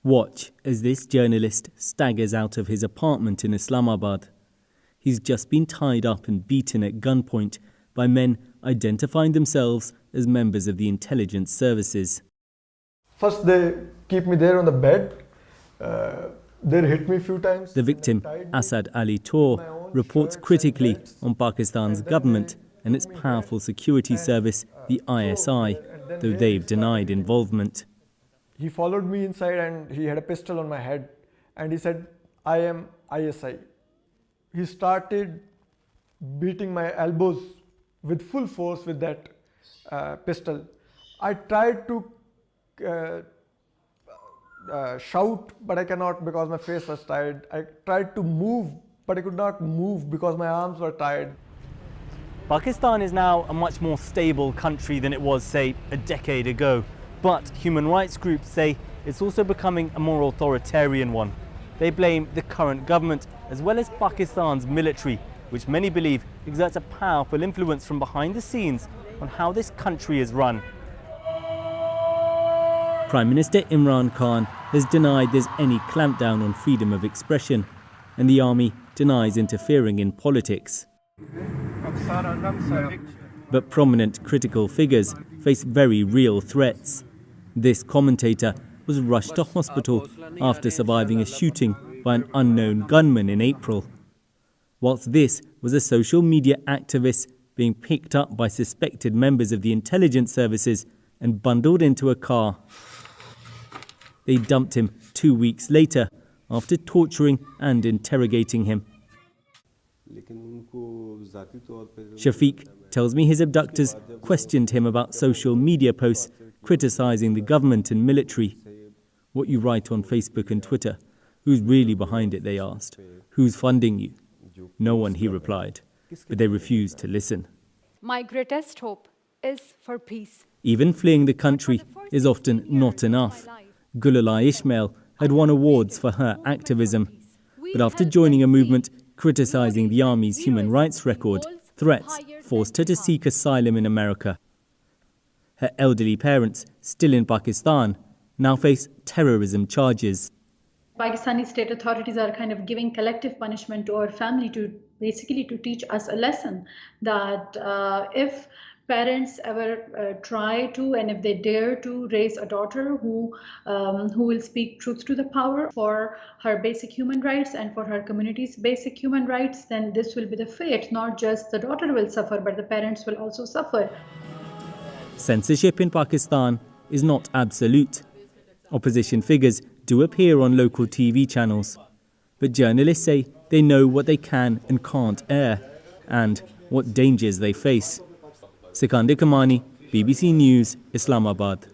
Watch as this journalist staggers out of his apartment in Islamabad. He's just been tied up and beaten at gunpoint by men identifying themselves as members of the intelligence services. First they keep me there on the bed. They hit me a few times. The victim, Asad Ali Tor, reports critically on Pakistan's government and its powerful security service, the ISI, though they've denied involvement. He followed me inside and he had a pistol on my head and he said, "I am ISI." He started beating my elbows with full force with that pistol. I tried to shout, but I cannot because my face was tired. I tried to move, but I could not move because my arms were tired. Pakistan is now a much more stable country than it was, say, a decade ago. But human rights groups say it's also becoming a more authoritarian one. They blame the current government as well as Pakistan's military, which many believe exerts a powerful influence from behind the scenes on how this country is run. Prime Minister Imran Khan has denied there's any clampdown on freedom of expression, and the army denies interfering in politics. But prominent critical figures face very real threats. This commentator was rushed to hospital after surviving a shooting by an unknown gunman in April. Whilst this was a social media activist being picked up by suspected members of the intelligence services and bundled into a car. They dumped him 2 weeks later after torturing and interrogating him. Shafiq tells me his abductors questioned him about social media posts criticizing the government and military. What you write on Facebook and Twitter, who's really behind it, they asked. Who's funding you? No one, he replied. But they refused to listen. My greatest hope is for peace. Even fleeing the country is often not enough. Gulala Ismail had won awards for her activism. But after joining a movement criticizing the army's human rights record, threats forced her to seek asylum in America. Her elderly parents, still in Pakistan, now face terrorism charges. Pakistani state authorities are kind of giving collective punishment to our family to basically to teach us a lesson that if parents ever try to and if they dare to raise a daughter who will speak truth to the power for her basic human rights and for her community's basic human rights, then this will be the fate. Not just the daughter will suffer, but the parents will also suffer. Censorship in Pakistan is not absolute. Opposition figures do appear on local TV channels. But journalists say they know what they can and can't air and what dangers they face. Sikandar Kamani, BBC News, Islamabad.